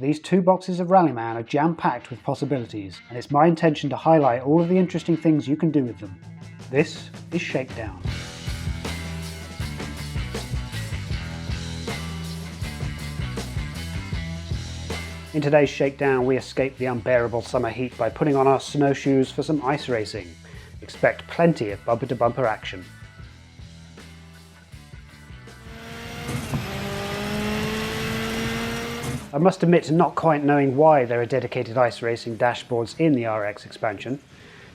these two boxes of Rallyman are jam-packed with possibilities, and it's my intention to highlight all of the interesting things you can do with them. This is Shakedown. In today's Shakedown, we escape the unbearable summer heat by putting on our snowshoes for some ice racing. Expect plenty of bumper-to-bumper action. I must admit to not quite knowing why there are dedicated ice racing dashboards in the RX expansion.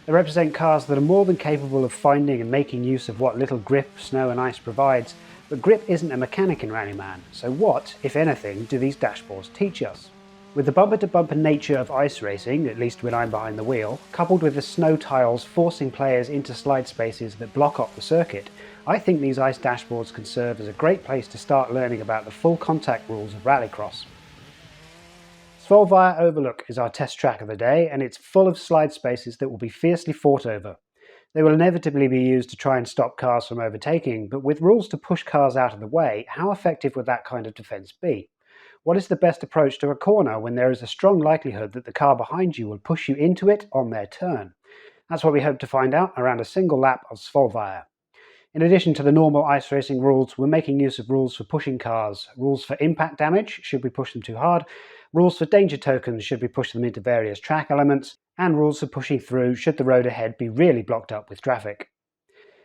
They represent cars that are more than capable of finding and making use of what little grip snow and ice provides, but grip isn't a mechanic in Rallyman, so what, if anything, do these dashboards teach us? With the bumper-to-bumper nature of ice racing, at least when I'm behind the wheel, coupled with the snow tiles forcing players into slide spaces that block off the circuit, I think these ice dashboards can serve as a great place to start learning about the full contact rules of rallycross. Svolvær Overlook is our test track of the day, and it's full of slide spaces that will be fiercely fought over. They will inevitably be used to try and stop cars from overtaking, but with rules to push cars out of the way, how effective would that kind of defence be? What is the best approach to a corner when there is a strong likelihood that the car behind you will push you into it on their turn? That's what we hope to find out around a single lap of Svolvær. In addition to the normal ice racing rules, we're making use of rules for pushing cars, rules for impact damage should we push them too hard, rules for danger tokens should we push them into various track elements, and rules for pushing through should the road ahead be really blocked up with traffic.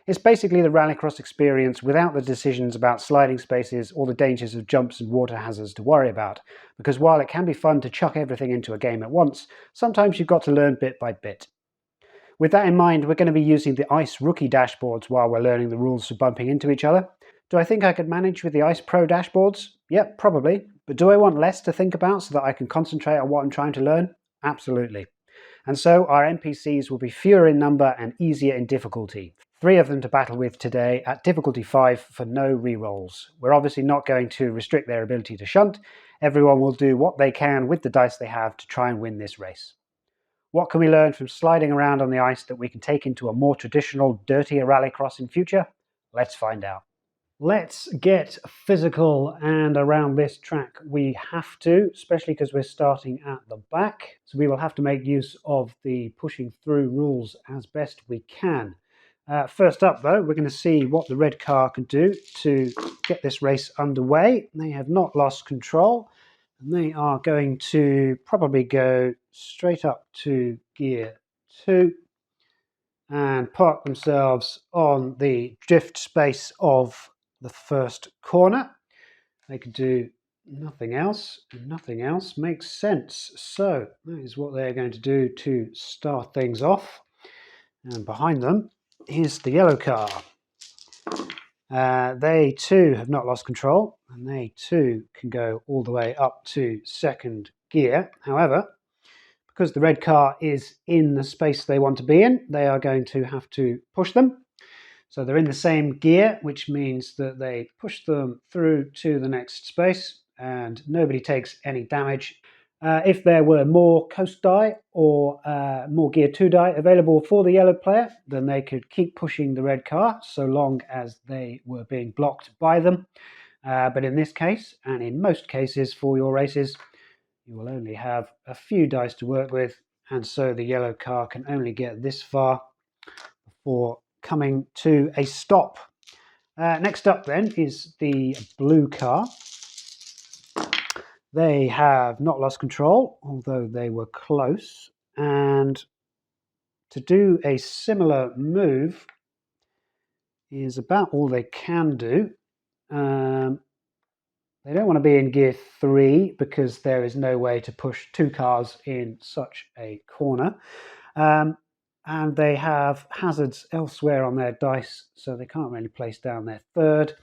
It's basically the rallycross experience without the decisions about sliding spaces or the dangers of jumps and water hazards to worry about, because while it can be fun to chuck everything into a game at once, sometimes you've got to learn bit by bit. With that in mind, we're going to be using the Ice Rookie dashboards while we're learning the rules for bumping into each other. Do I think I could manage with the Ice Pro dashboards? Yep, probably. But do I want less to think about so that I can concentrate on what I'm trying to learn? Absolutely. And so our NPCs will be fewer in number and easier in difficulty. 3 of them to battle with today at difficulty 5 for no rerolls. We're obviously not going to restrict their ability to shunt. Everyone will do what they can with the dice they have to try and win this race. What can we learn from sliding around on the ice that we can take into a more traditional, dirtier rallycross in future? Let's find out. Let's get physical, and around this track we have to, especially because we're starting at the back. So we will have to make use of the pushing through rules as best we can. First up though, we're going to see what the red car can do to get this race underway. They have not lost control, and they are going to probably go straight up to gear 2 and park themselves on the drift space of the first corner. They could do nothing else, and nothing else makes sense. So that is what they're going to do to start things off. And behind them is the yellow car. They too have not lost control, and they too can go all the way up to second gear. However, because the red car is in the space they want to be in, they are going to have to push them. So they're in the same gear, which means that they push them through to the next space and nobody takes any damage. If there were more coast die or more gear 2 die available for the yellow player, then they could keep pushing the red car so long as they were being blocked by them. But in this case, and in most cases for your races, you will only have a few dice to work with, and so the yellow car can only get this far before coming to a stop. Next up then is the blue car. They have not lost control, although they were close, and to do a similar move is about all they can do. They don't want to be in gear 3 because there is no way to push 2 cars in such a corner. And they have hazards elsewhere on their dice, so they can't really place down their third.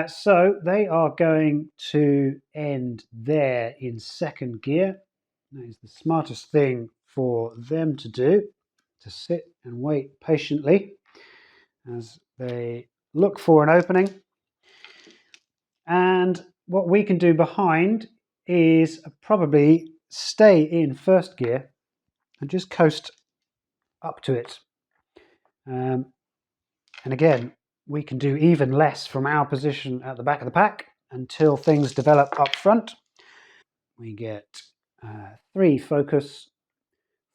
So they are going to end there in second gear. That is the smartest thing for them to do, to sit and wait patiently as they look for an opening. And what we can do behind is probably stay in first gear and just coast up to it. And again, we can do even less from our position at the back of the pack until things develop up front. we get 3 focus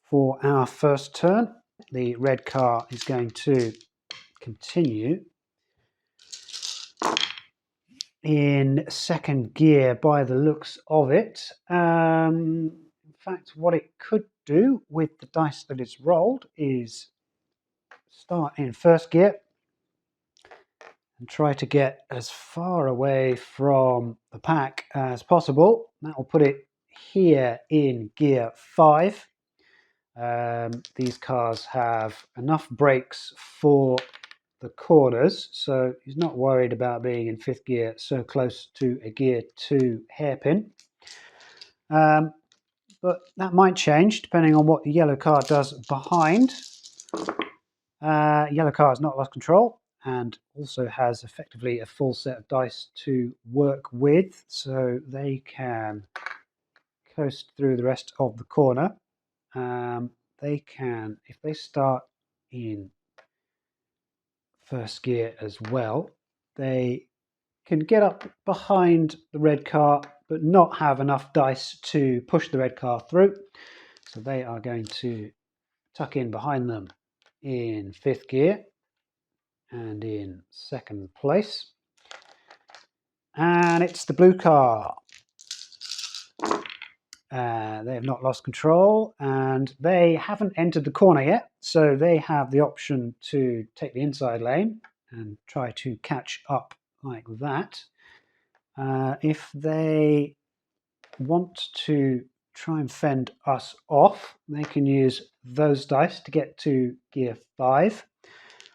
for our first turn. The red car is going to continue in second gear by the looks of it. In fact, what it could do with the dice that it's rolled is start in first gear and try to get as far away from the pack as possible. That will put it here in gear 5. These cars have enough brakes for the corners, so he's not worried about being in 5th gear so close to a gear 2 hairpin. But that might change depending on what the yellow car does behind. Yellow car has not lost control and also has effectively a full set of dice to work with, so they can coast through the rest of the corner. They can, if they start in first gear as well, they can get up behind the red car but not have enough dice to push the red car through. So they are going to tuck in behind them in 5th gear and in 2nd place. And it's the blue car. They have not lost control and they haven't entered the corner yet, so they have the option to take the inside lane and try to catch up like that. If they want to try and fend us off, they can use those dice to get to gear 5.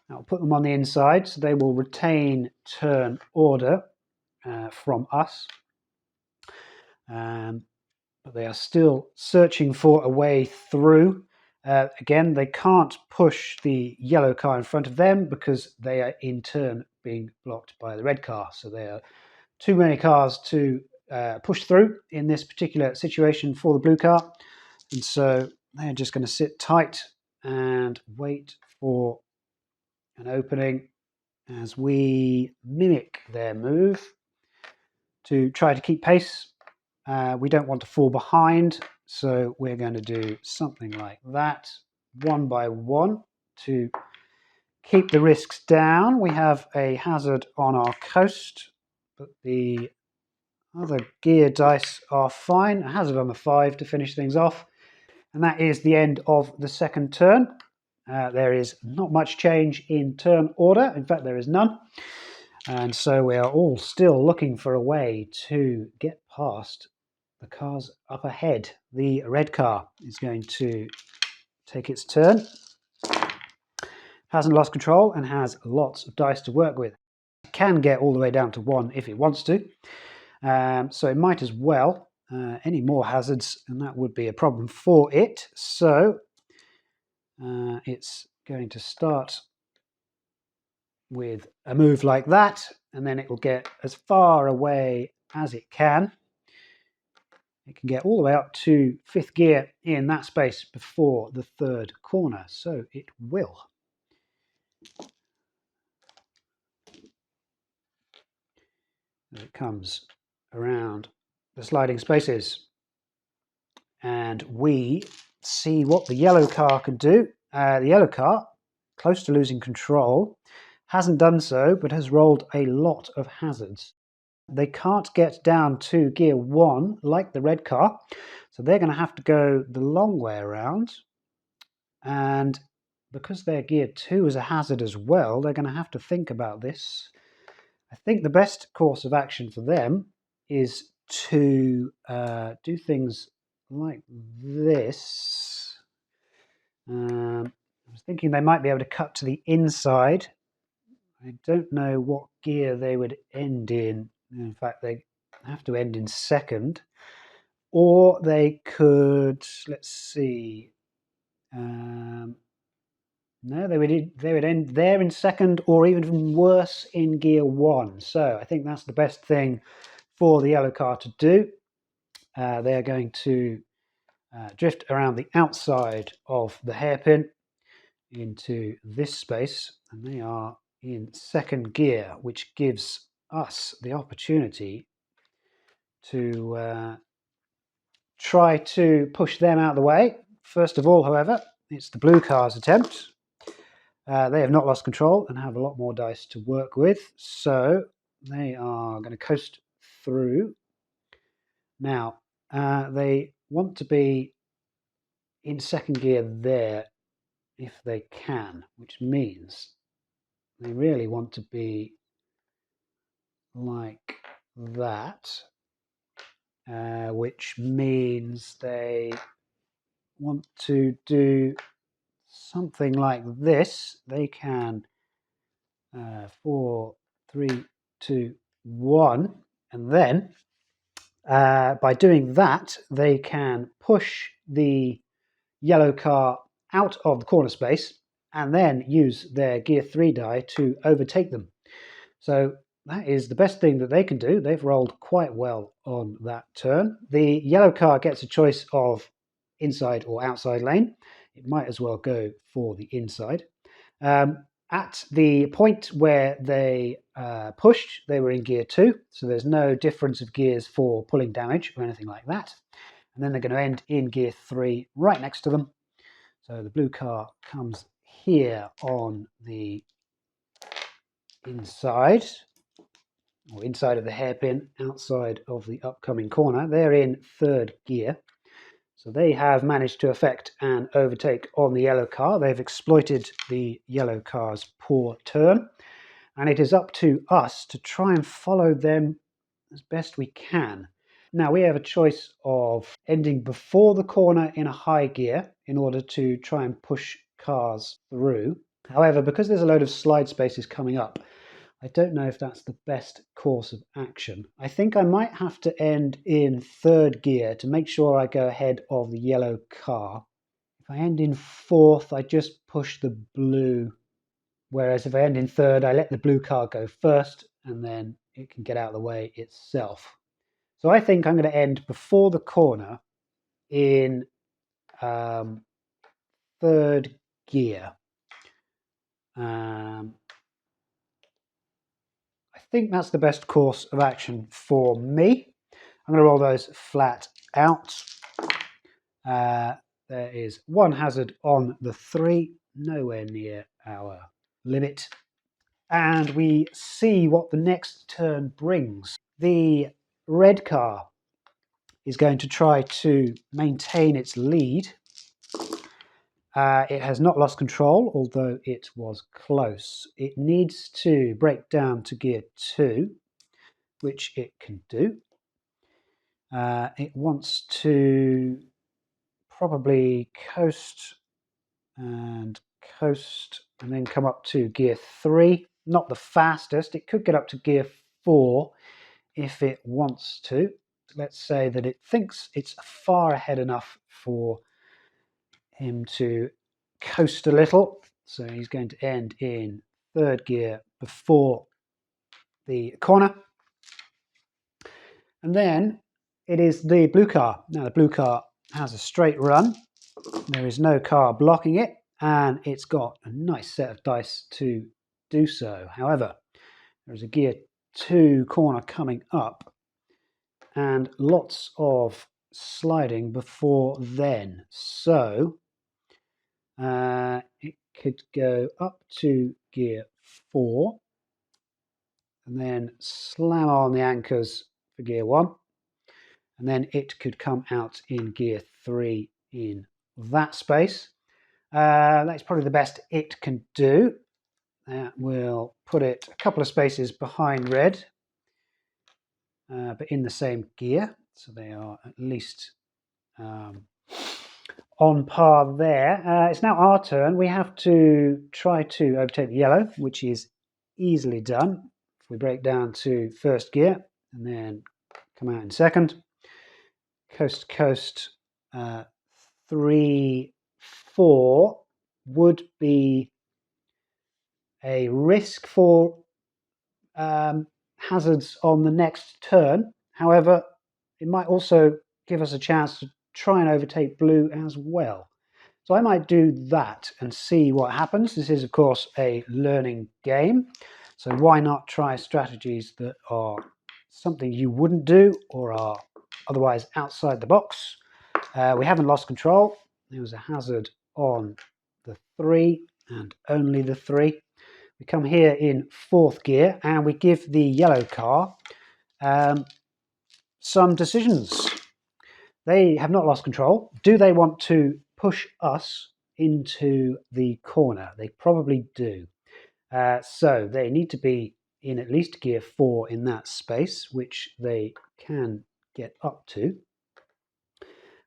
That will put them on the inside, so they will retain turn order from us. But they are still searching for a way through. Again, they can't push the yellow car in front of them because they are in turn being blocked by the red car. So there are too many cars to push through in this particular situation for the blue car. And so they're just going to sit tight and wait for an opening as we mimic their move to try to keep pace. We don't want to fall behind, so we're going to do something like that, one by one, to keep the risks down. We have a hazard on our coast, but the other gear dice are fine. A hazard on the 5 to finish things off. And that is the end of the second turn. There is not much change in turn order. In fact, there is none. And so we are all still looking for a way to get past the cars up ahead. The red car is going to take its turn. Hasn't lost control and has lots of dice to work with. It can get all the way down to 1 if it wants to. So it might as well. Any more hazards and that would be a problem for it. So it's going to start with a move like that, and then it will get as far away as it can. It can get all the way up to 5th gear in that space before the 3rd corner, so it will. As it comes around the sliding spaces, and we see what the yellow car can do. The yellow car, close to losing control, hasn't done so, but has rolled a lot of hazards. They can't get down to gear 1 like the red car, so they're going to have to go the long way around. And because their gear 2 is a hazard as well, they're going to have to think about this. I think the best course of action for them is to do things like this. I was thinking they might be able to cut to the inside. I don't know what gear they would end in. In fact, they have to end in 2nd. Or they could, let's see. No, they would end there in 2nd, or even worse in gear 1. So I think that's the best thing for the yellow car to do. They are going to drift around the outside of the hairpin into this space, and they are in 2nd gear, which gives us the opportunity to try to push them out of the way. First of all, however, it's the blue car's attempt. They have not lost control and have a lot more dice to work with, so they are going to coast through. Now, they want to be in second gear there if they can, which means they really want to be like that, which means they want to do something like this. They can 4, 3, 2, 1, and then by doing that, they can push the yellow car out of the corner space and then use their gear 3 die to overtake them. So that is the best thing that they can do. They've rolled quite well on that turn. The yellow car gets a choice of inside or outside lane. It might as well go for the inside. At the point where they pushed, they were in gear 2, so there's no difference of gears for pulling damage or anything like that. And then they're going to end in gear 3 right next to them. So the blue car comes here on the inside, or inside of the hairpin, outside of the upcoming corner. They're in third gear. So they have managed to affect an overtake on the yellow car. They've exploited the yellow car's poor turn. And it is up to us to try and follow them as best we can. Now we have a choice of ending before the corner in a high gear in order to try and push cars through. However, because there's a load of slide spaces coming up, I don't know if that's the best course of action. I think I might have to end in third gear to make sure I go ahead of the yellow car. If I end in fourth, I just push the blue. Whereas if I end in third, I let the blue car go first and then it can get out of the way itself. So I think I'm going to end before the corner in third gear. I think that's the best course of action for me. I'm going to roll those flat out. There is one hazard on the 3, nowhere near our limit. And we see what the next turn brings. The red car is going to try to maintain its lead. It has not lost control, although it was close. It needs to break down to gear 2, which it can do. It wants to probably coast and then come up to gear 3. Not the fastest. It could get up to gear 4 if it wants to. Let's say that it thinks it's far ahead enough for him to coast a little. So he's going to end in third gear before the corner. And then it is the blue car. Now the blue car has a straight run. There is no car blocking it, and it's got a nice set of dice to do so. However, there's a gear 2 corner coming up and lots of sliding before then. So it could go up to gear 4 and then slam on the anchors for gear 1. And then it could come out in gear 3 in that space. That's probably the best it can do. That will put it a couple of spaces behind red, but in the same gear. So they are at least on par there. It's now our turn. We have to try to overtake the yellow, which is easily done. If we break down to first gear and then come out in second, coast to coast, 3, 4 would be a risk for hazards on the next turn. However, it might also give us a chance to try and overtake blue as well. So I might do that and see what happens. This is, of course, a learning game. So why not try strategies that are something you wouldn't do or are otherwise outside the box? We haven't lost control. There was a hazard on the 3 and only the 3. We come here in 4th gear and we give the yellow car some decisions. They have not lost control. Do they want to push us into the corner? They probably do. So they need to be in at least gear 4 in that space, which they can get up to.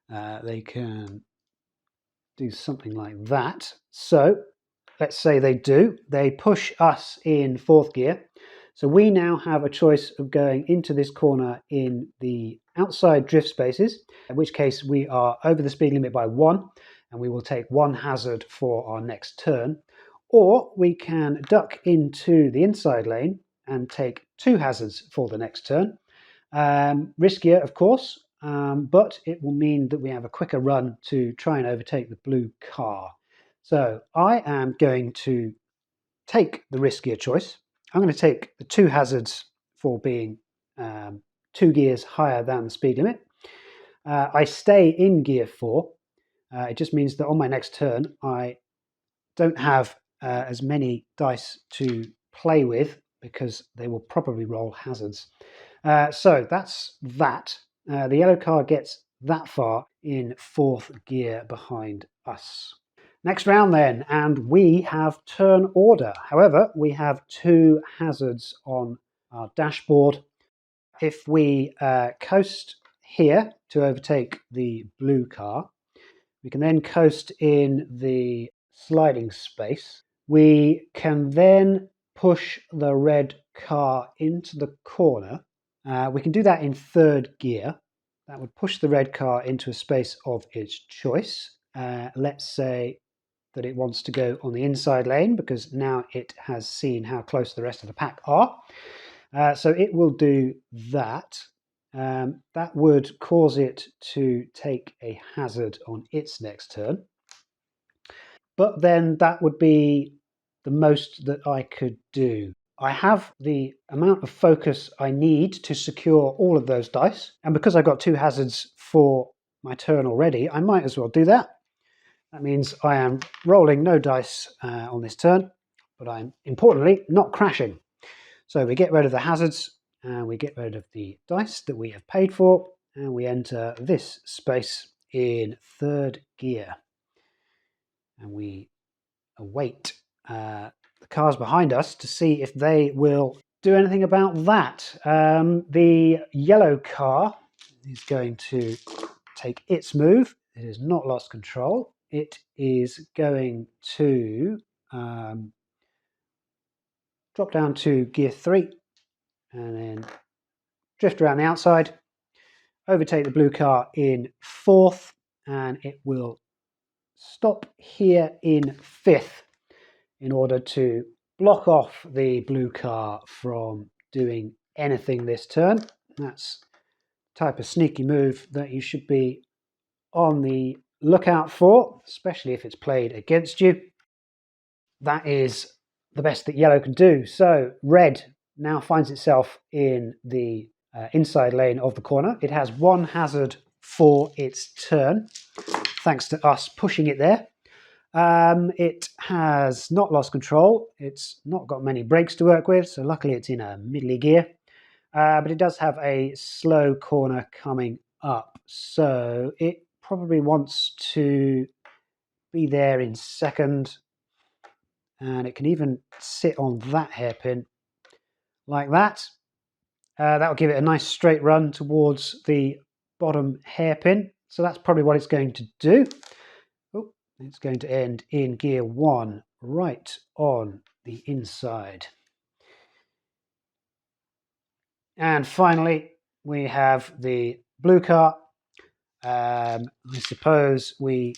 They can do something like that. So let's say they do. They push us in 4th gear. So we now have a choice of going into this corner in the outside drift spaces, in which case we are over the speed limit by 1, and we will take 1 hazard for our next turn. Or we can duck into the inside lane and take 2 hazards for the next turn. Riskier, of course, but it will mean that we have a quicker run to try and overtake the blue car. So I am going to take the riskier choice. I'm going to take the 2 hazards for being 2 gears higher than the speed limit. I stay in gear 4. It just means that on my next turn I don't have as many dice to play with because they will probably roll hazards. So that's that. The yellow car gets that far in 4th gear behind us. Next round then, and we have turn order. However, we have 2 hazards on our dashboard. If we coast here to overtake the blue car, we can then coast in the sliding space. We can then push the red car into the corner. We can do that in 3rd gear. That would push the red car into a space of its choice. Let's say that it wants to go on the inside lane because now it has seen how close the rest of the pack are. So it will do that. That would cause it to take a hazard on its next turn. But then that would be the most that I could do. I have the amount of focus I need to secure all of those dice. And because I've got 2 hazards for my turn already, I might as well do that. That means I am rolling no dice on this turn, but I'm importantly not crashing. So we get rid of the hazards and we get rid of the dice that we have paid for, and we enter this space in 3rd gear. And we await the cars behind us to see if they will do anything about that. The yellow car is going to take its move. It has not lost control. It is going to drop down to gear 3 and then drift around the outside, overtake the blue car in 4th, and it will stop here in 5th in order to block off the blue car from doing anything this turn. That's the type of sneaky move that you should be on the lookout for, especially if it's played against you. That is the best that yellow can do. So red now finds itself in the inside lane of the corner. It has 1 hazard for its turn, thanks to us pushing it there. It has not lost control. It's not got many brakes to work with, so luckily it's in a middly gear. But it does have a slow corner coming up, so it probably wants to be there in 2nd, and it can even sit on that hairpin like that. That will give it a nice straight run towards the bottom hairpin, so that's probably what it's going to do. Oh, it's going to end in gear 1, right on the inside. And finally, we have the blue car. I suppose we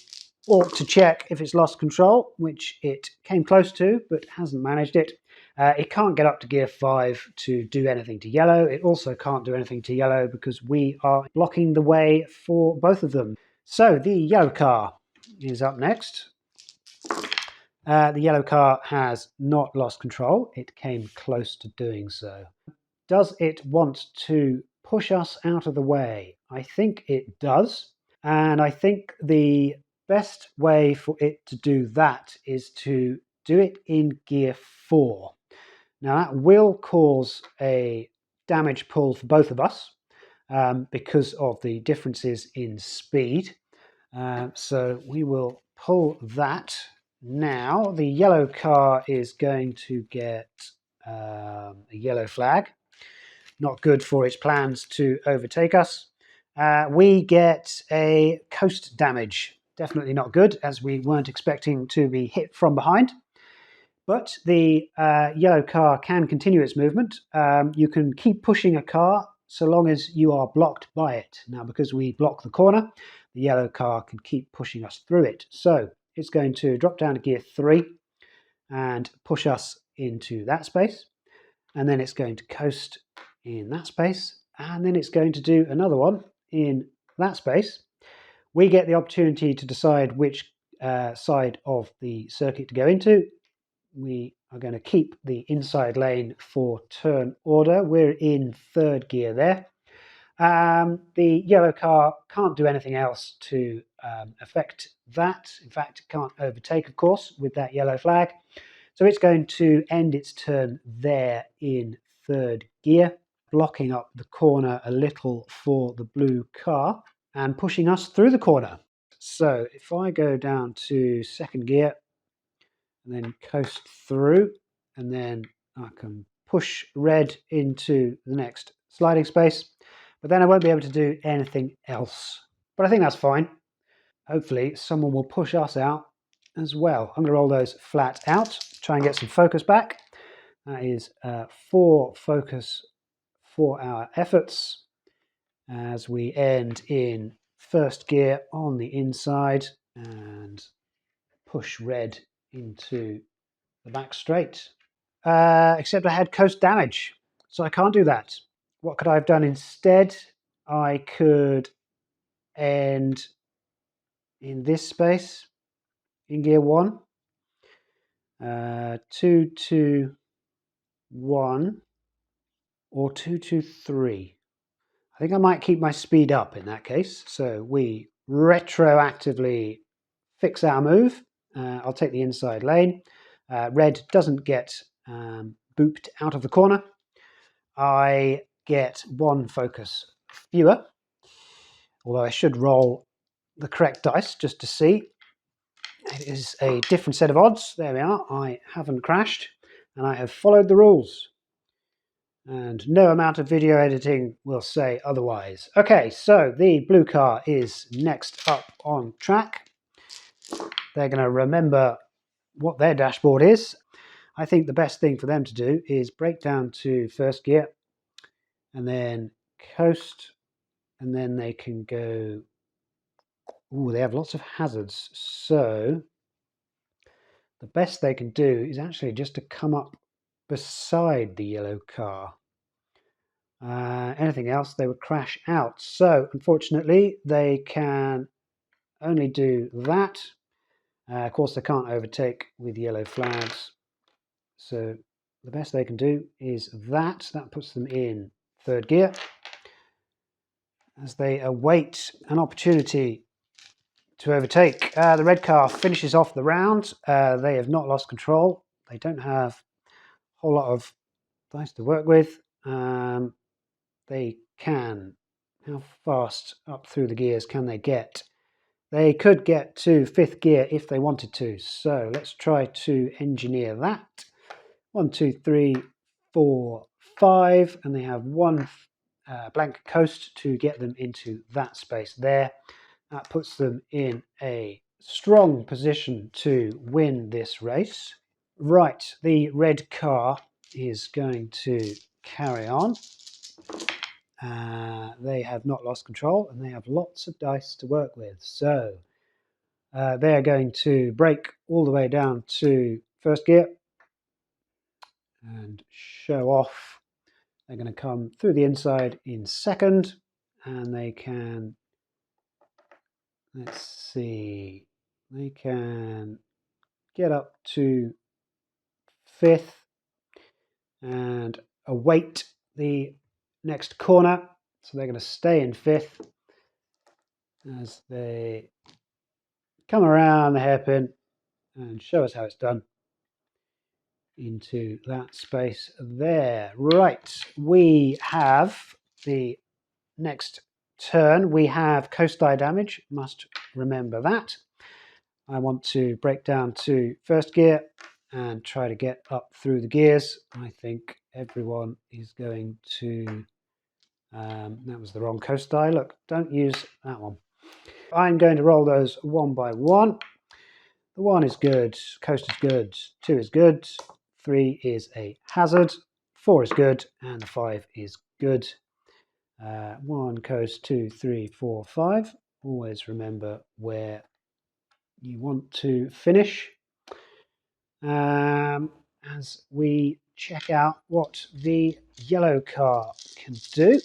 ought to check if it's lost control, which it came close to, but hasn't managed it. It can't get up to gear 5 to do anything to yellow. It also can't do anything to yellow because we are blocking the way for both of them. So the yellow car is up next. The yellow car has not lost control. It came close to doing so. Does it want to push us out of the way? I think it does. And I think the best way for it to do that is to do it in gear 4. Now that will cause a damage pull for both of us because of the differences in speed. So we will pull that. Now the yellow car is going to get a yellow flag. Not good for its plans to overtake us. We get a coast damage. Definitely not good, as we weren't expecting to be hit from behind. But the yellow car can continue its movement. You can keep pushing a car so long as you are blocked by it. Now, because we block the corner, the yellow car can keep pushing us through it. So it's going to drop down to gear 3 and push us into that space. And then it's going to coast in that space. And then it's going to do another one in that space. We get the opportunity to decide which side of the circuit to go into. We are going to keep the inside lane for turn order. We're in 3rd gear there. The yellow car can't do anything else to affect that. In fact, it can't overtake, of course, with that yellow flag. So it's going to end its turn there in 3rd gear, blocking up the corner a little for the blue car and pushing us through the corner. So if I go down to 2nd gear and then coast through, and then I can push red into the next sliding space, but then I won't be able to do anything else. But I think that's fine. Hopefully someone will push us out as well. I'm going to roll those flat out, try and get some focus back. That is 4 focus for our efforts as we end in 1st gear on the inside and push red into the back straight. Except I had coast damage, so I can't do that. What could I have done instead? I could end in this space in gear 1. 2, 2, 1 or 2, 2, 3. I think I might keep my speed up in that case. So we retroactively fix our move. I'll take the inside lane. Red doesn't get booped out of the corner. I get 1 focus fewer, although I should roll the correct dice just to see. It is a different set of odds. There we are. I haven't crashed and I have followed the rules. And no amount of video editing will say otherwise. Okay, so the blue car is next up on track. They're going to remember what their dashboard is. I think the best thing for them to do is break down to 1st gear and then coast, and then they can go... Ooh, they have lots of hazards. So the best they can do is actually just to come up beside the yellow car. Anything else, they would crash out. So unfortunately, they can only do that. Of course, they can't overtake with yellow flags. So the best they can do is that. That puts them in 3rd gear as they await an opportunity to overtake. The red car finishes off the round. They have not lost control. They don't have a whole lot of dice to work with. They can. How fast up through the gears can they get? They could get to 5th gear if they wanted to. So let's try to engineer that. 1, 2, 3, 4, 5, and they have 1 blank coast to get them into that space there. That puts them in a strong position to win this race. Right, the red car is going to carry on. They have not lost control and they have lots of dice to work with. So they are going to brake all the way down to 1st gear and show off. They're going to come through the inside in 2nd, and they can, let's see, they can get up to 5th and await the next corner. So they're going to stay in 5th as they come around the hairpin and show us how it's done into that space there. Right, we have the next turn. We have coast eye damage, must remember that. I want to break down to first gear and try to get up through the gears. I think everyone is going to... that was the wrong coast eye. Look, don't use that one. I'm going to roll those one by one. The 1 is good, coast is good, 2 is good, 3 is a hazard, 4 is good, and the 5 is good. 1, coast, 2, 3, 4, 5. Always remember where you want to finish. As we check out what the yellow car can do.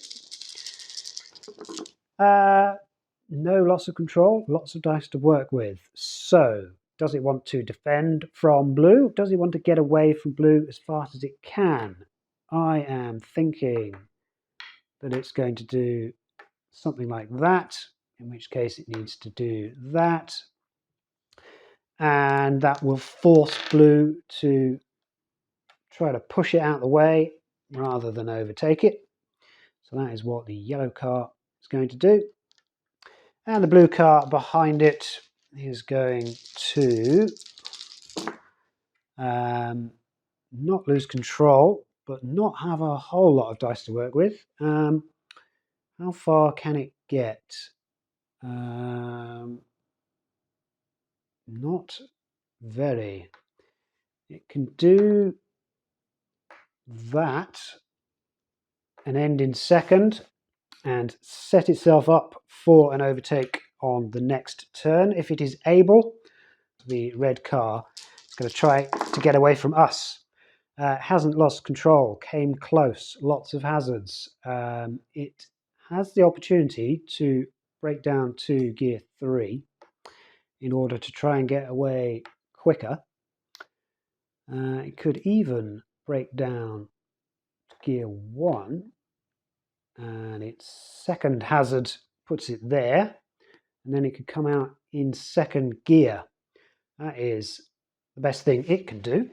No loss of control, lots of dice to work with. So, does it want to defend from blue? Does it want to get away from blue as fast as it can? I am thinking that it's going to do something like that, in which case it needs to do that. And that will force blue to try to push it out of the way rather than overtake it. So that is what the yellow car is going to do. And the blue car behind it is going to not lose control, but not have a whole lot of dice to work with. How far can it get? Not very. It can do that and end in second and set itself up for an overtake on the next turn. If it is able, the red car is going to try to get away from us. Hasn't lost control, came close, lots of hazards. It has the opportunity to break down to gear 3 in order to try and get away quicker. It could even break down to gear 1, and its second hazard puts it there, and then it could come out in second gear. That is the best thing it can do.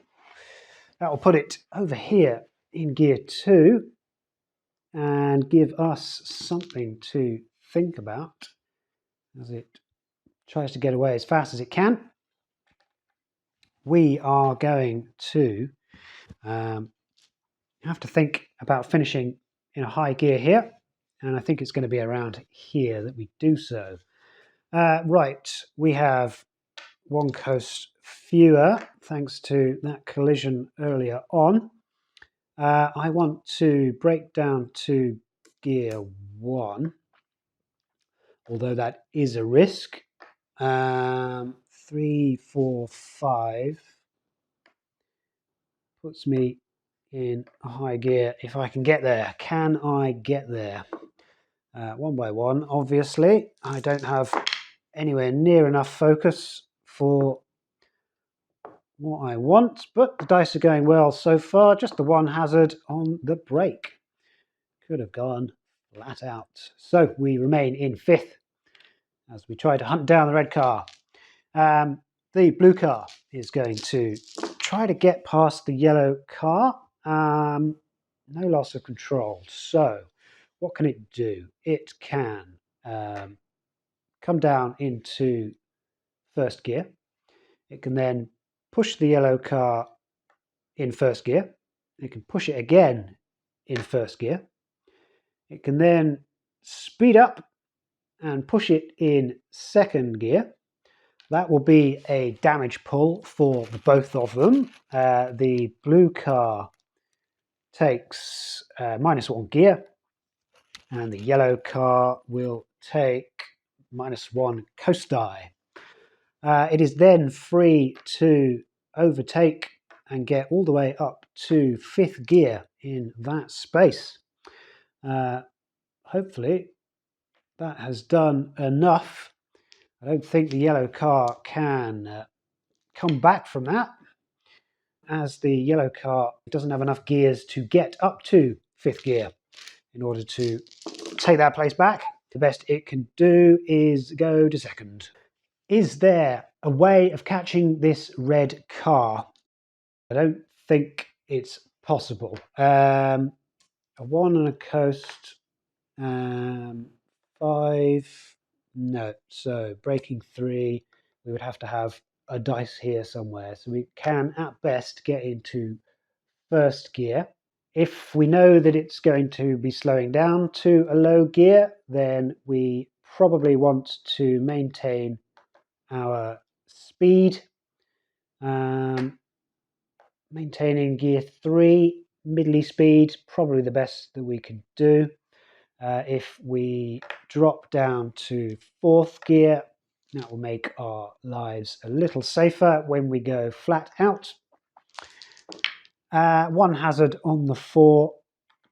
That will put it over here in gear 2 and give us something to think about as it tries to get away as fast as it can. We are going to have to think about finishing in a high gear here, and I think it's going to be around here that we do so. Right, we have 1 coast fewer thanks to that collision earlier on. I want to break down to gear 1, although that is a risk. 3, 4, 5 puts me in a high gear if I can get there. Can I get there? 1 by 1, obviously. I don't have anywhere near enough focus for what I want, but the dice are going well so far. Just the 1 hazard on the break. Could have gone flat out. So we remain in 5th as we try to hunt down the red car. The blue car is going to try to get past the yellow car. No loss of control. So what can it do? It can come down into first gear. It can then push the yellow car in first gear. It can push it again in first gear. It can then speed up and push it in second gear. That will be a damage pull for the both of them. The blue car takes -1 gear, and the yellow car will take -1 coast die. It is then free to overtake and get all the way up to 5th gear in that space. Hopefully that has done enough. I don't think the yellow car can come back from that, as the yellow car doesn't have enough gears to get up to 5th gear in order to take that place back. The best it can do is go to second. Is there a way of catching this red car? I don't think it's possible. A 1 and a coast, 5, no. So braking 3, we would have to have a dice here somewhere. So we can at best get into first gear. If we know that it's going to be slowing down to a low gear, then we probably want to maintain our speed. Maintaining gear 3, middly speed, probably the best that we could do. If we drop down to 4th gear, that will make our lives a little safer when we go flat out. 1 hazard on the 4,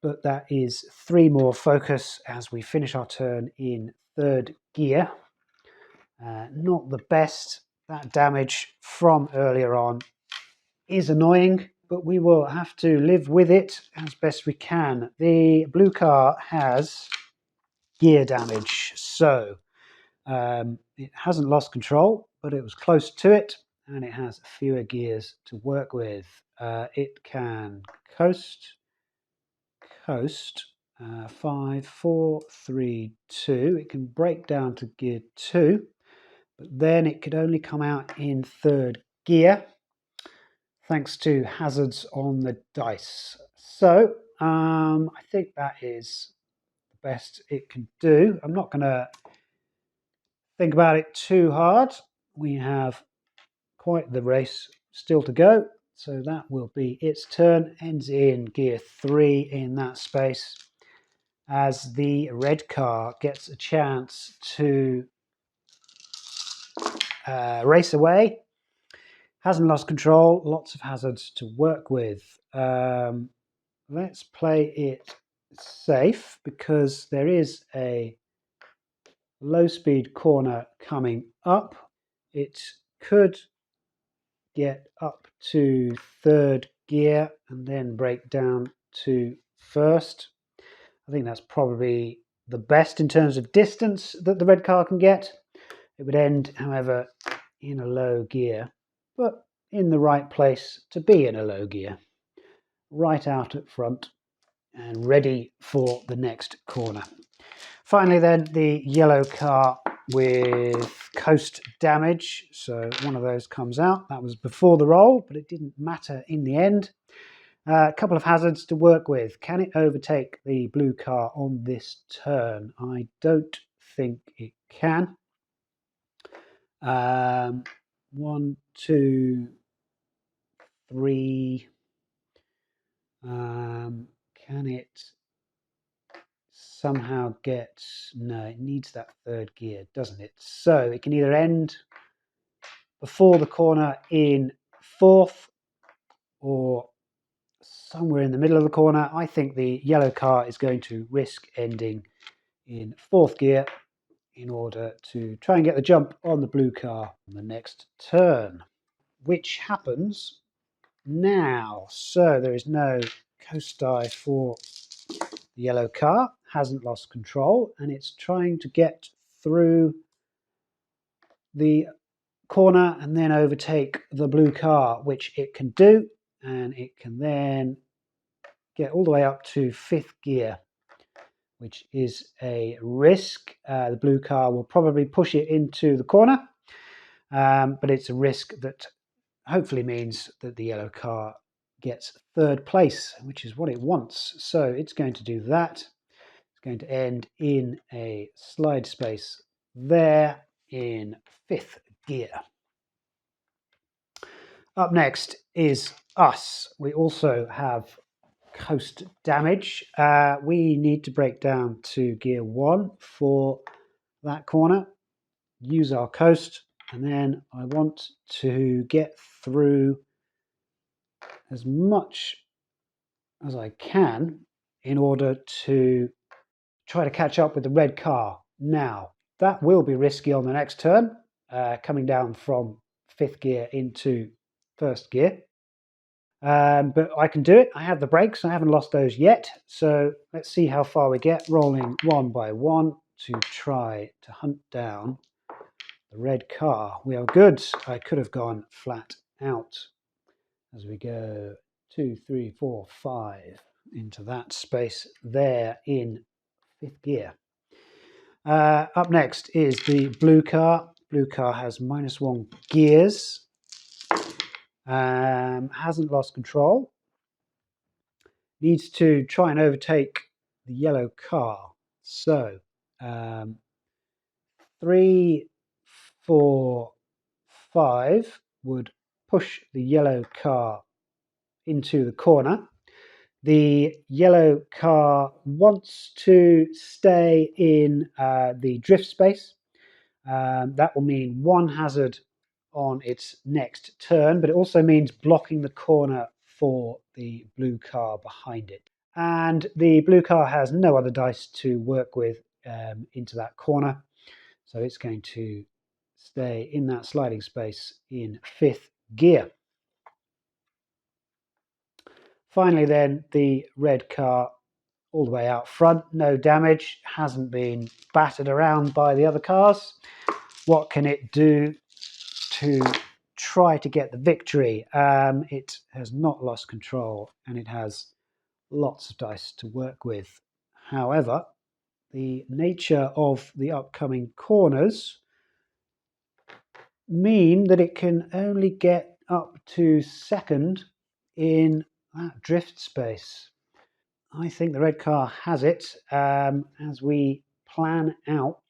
but that is 3 more focus as we finish our turn in 3rd gear. Not the best. That damage from earlier on is annoying, but we will have to live with it as best we can. The blue car has gear damage, so it hasn't lost control, but it was close to it, and it has fewer gears to work with. It can coast, 5, 4, 3, 2. It can break down to gear 2, but then it could only come out in 3rd gear, thanks to hazards on the dice. So I think that is the best it can do. I'm not going to think about it too hard. We have quite the race still to go. So that will be its turn. Ends in gear 3 in that space, as the red car gets a chance to race away. Hasn't lost control, lots of hazards to work with. Let's play it safe because there is a low speed corner coming up. It could get up to 3rd gear and then break down to 1st. I think that's probably the best in terms of distance that the red car can get. It would end, however, in a low gear, but in the right place to be in a low gear. Right out at front and ready for the next corner. Finally then, the yellow car with coast damage. So one of those comes out. That was before the roll, but it didn't matter in the end. A couple of hazards to work with. Can it overtake the blue car on this turn? I don't think it can. 1, 2, 3. Can it somehow get... No, it needs that 3rd gear, doesn't it? So it can either end before the corner in 4th or somewhere in the middle of the corner. I think the yellow car is going to risk ending in 4th gear in order to try and get the jump on the blue car on the next turn, which happens now. So there is no coast die for the yellow car, hasn't lost control, and it's trying to get through the corner and then overtake the blue car, which it can do, and it can then get all the way up to 5th gear, which is a risk. The blue car will probably push it into the corner, but it's a risk that hopefully means that the yellow car gets 3rd place, which is what it wants. So it's going to do that. It's going to end in a slide space there in 5th gear. Up next is us. We also have coast damage. We need to break down to gear 1 for that corner, use our coast, and then I want to get through as much as I can in order to try to catch up with the red car. Now, that will be risky on the next turn, coming down from 5th gear into 1st gear. But I can do it. I have the brakes. I haven't lost those yet. So let's see how far we get. Rolling 1 by 1, to try to hunt down the red car. We are good. I could have gone flat out as we go 2, 3, 4, 5 into that space there in 5th gear. Up next is the blue car. Blue car has -1 gears. Hasn't lost control. Needs to try and overtake the yellow car. So 3, 4, 5 would push the yellow car into the corner. The yellow car wants to stay in the drift space. That will mean 1 hazard on its next turn, but it also means blocking the corner for the blue car behind it. And the blue car has no other dice to work with into that corner, so it's going to stay in that sliding space in 5th gear. Finally then, the red car all the way out front, no damage, hasn't been battered around by the other cars. What can it do to try to get the victory? It has not lost control and it has lots of dice to work with. However, the nature of the upcoming corners mean that it can only get up to 2nd in that drift space. I think the red car has it as we plan out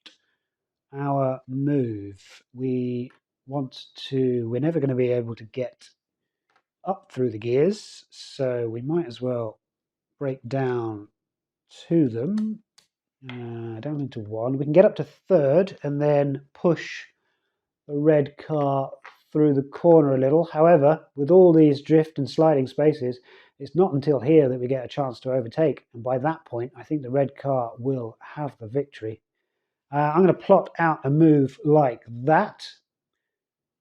our move. We're never going to be able to get up through the gears, so we might as well break down to them, down into 1. We can get up to 3rd and then push the red car through the corner a little. However, with all these drift and sliding spaces, it's not until here that we get a chance to overtake, and by that point I think the red car will have the victory. I'm going to plot out a move like that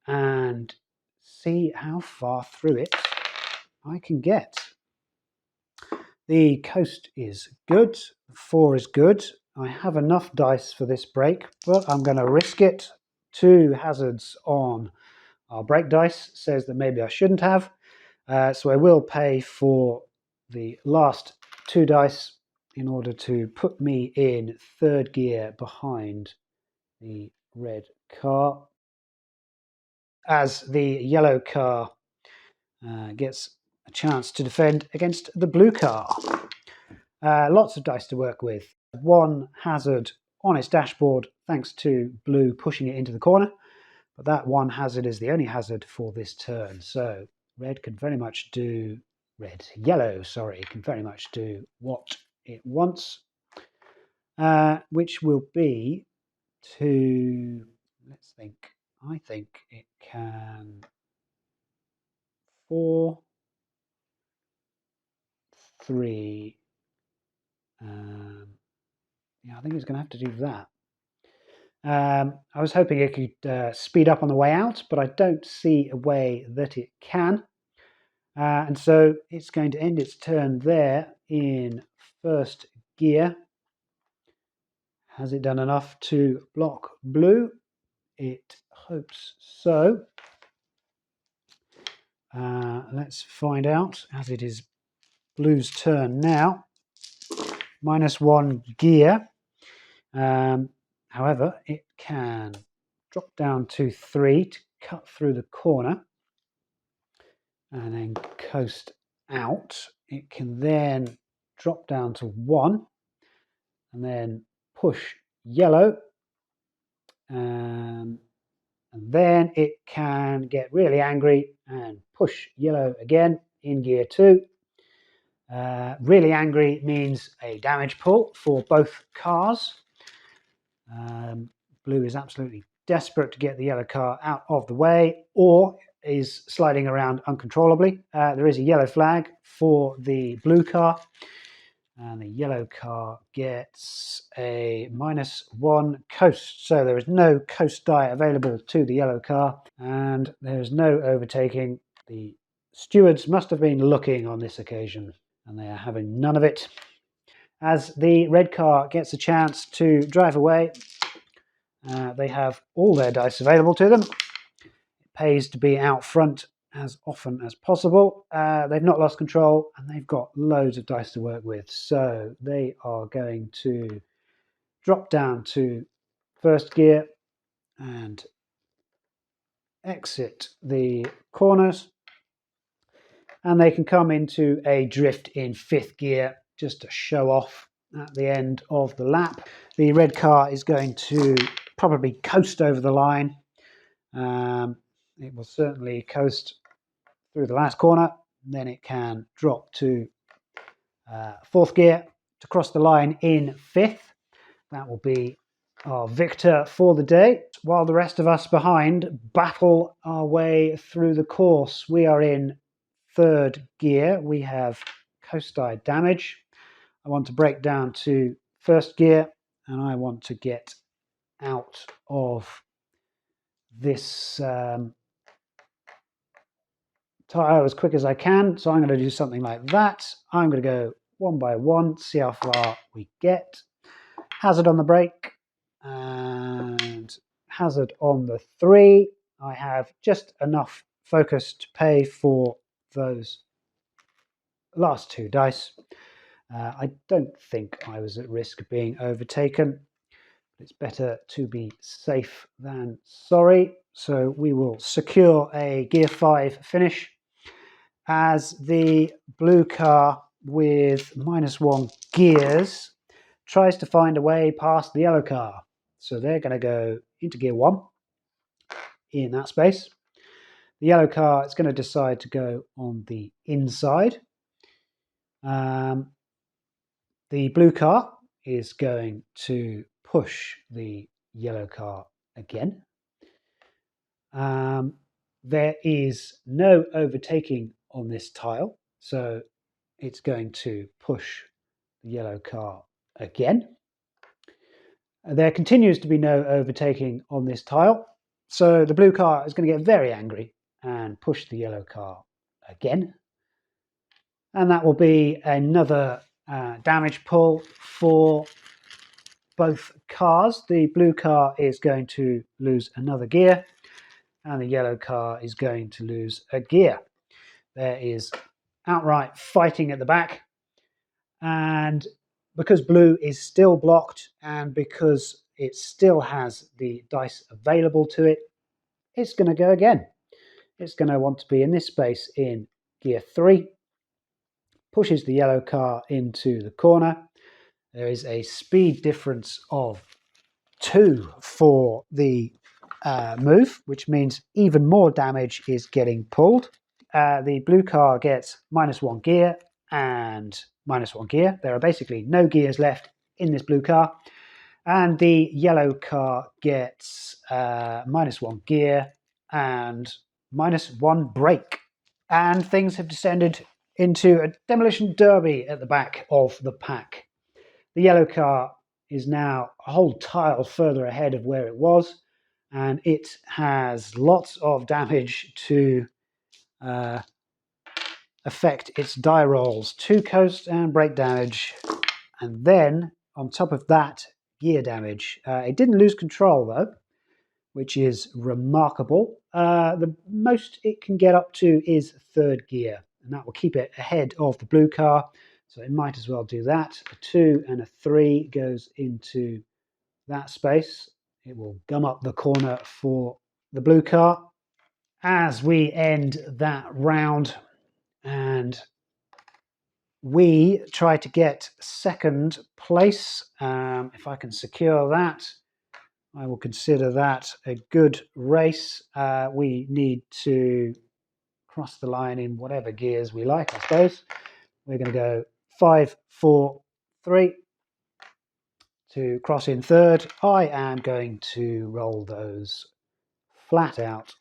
and see how far through it I can get. The coast is good, 4 is good. I have enough dice for this break, but I'm going to risk it. 2 hazards on our break dice says that maybe I shouldn't have, so I will pay for the last 2 dice in order to put me in 3rd gear behind the red car, as the yellow car gets a chance to defend against the blue car. Lots of dice to work with. 1 hazard on its dashboard thanks to blue pushing it into the corner, but that 1 hazard is the only hazard for this turn, so yellow can very much do what it wants, which will be to, I think it can 4, 3, yeah, I think it's going to have to do that. I was hoping it could speed up on the way out, but I don't see a way that it can. And so it's going to end its turn there in 1st gear. Has it done enough to block blue? It hopes so. Let's find out, as it is blue's turn now. -1 gear. However, it can drop down to 3 to cut through the corner and then coast out. It can then drop down to 1 and then push yellow, and then it can get really angry and push yellow again in gear 2. Really angry means a damage pull for both cars. Blue is absolutely desperate to get the yellow car out of the way, or is sliding around uncontrollably. There is a yellow flag for the blue car, and the yellow car gets a -1 coast, so there is no coast die available to the yellow car, and there is no overtaking. The stewards must have been looking on this occasion, and they are having none of it. As the red car gets a chance to drive away, they have all their dice available to them. It pays to be out front as often as possible. They've not lost control and they've got loads of dice to work with. So they are going to drop down to first gear and exit the corners. And they can come into a drift in fifth gear just to show off at the end of the lap. The red car is going to probably coast over the line. It will certainly coast through the last corner. Then it can drop to fourth gear to cross the line in fifth. That will be our victor for the day. While the rest of us behind battle our way through the course, we are in third gear. We have coast side damage. I want to break down to first gear and I want to get out of this tire as quick as I can. So I'm going to do something like that. I'm going to go one by one, see how far we get. Hazard on the brake and hazard on the 3. I have just enough focus to pay for those last 2 dice. I don't think I was at risk of being overtaken. It's better to be safe than sorry. So we will secure a gear 5 finish as the blue car with -1 gears tries to find a way past the yellow car. So they're going to go into gear 1 in that space. The yellow car is going to decide to go on the inside. The blue car is going to push the yellow car again. There is no overtaking on this tile, so it's going to push the yellow car again. There continues to be no overtaking on this tile, so the blue car is going to get very angry and push the yellow car again. And that will be another damage pull for both cars. The blue car is going to lose another gear and the yellow car is going to lose a gear. There is outright fighting at the back, and because blue is still blocked and because it still has the dice available to it, it's going to go again. It's going to want to be in this space in gear 3, pushes the yellow car into the corner. There is a speed difference of 2 for the move, which means even more damage is getting pulled. The blue car gets -1 gear and -1 gear. There are basically no gears left in this blue car. And the yellow car gets -1 gear and -1 brake. And things have descended into a demolition derby at the back of the pack. The yellow car is now a whole tile further ahead of where it was, and it has lots of damage to affect its die rolls, 2 coast and brake damage, and then on top of that, gear damage. It didn't lose control though, which is remarkable. The most it can get up to is third gear, and that will keep it ahead of the blue car, so it might as well do that. A 2 and a 3 goes into that space. It will gum up the corner for the blue car. As we end that round and we try to get second place, if I can secure that, I will consider that a good race. We need to cross the line in whatever gears we like, I suppose. We're going to go 5, 4, 3 to cross in third. I am going to roll those flat out.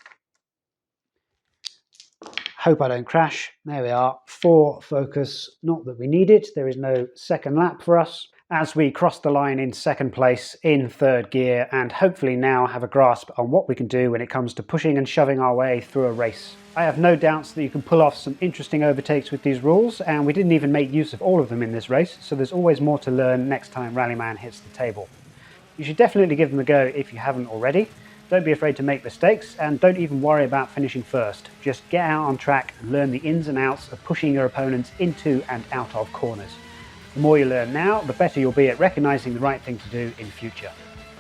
Hope I don't crash. There we are. 4 focus. Not that we need it. There is no second lap for us. as we cross the line in second place in third gear and hopefully now have a grasp on what we can do when it comes to pushing and shoving our way through a race. I have no doubts that you can pull off some interesting overtakes with these rules, and we didn't even make use of all of them in this race, so there's always more to learn next time Rallyman hits the table. You should definitely give them a go if you haven't already. Don't be afraid to make mistakes, and don't even worry about finishing first. Just get out on track and learn the ins and outs of pushing your opponents into and out of corners. The more you learn now, the better you'll be at recognising the right thing to do in future.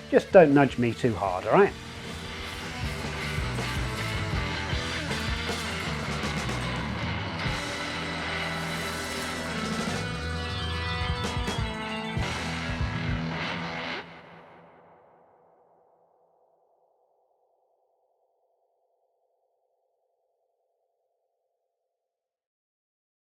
Just don't nudge me too hard, alright?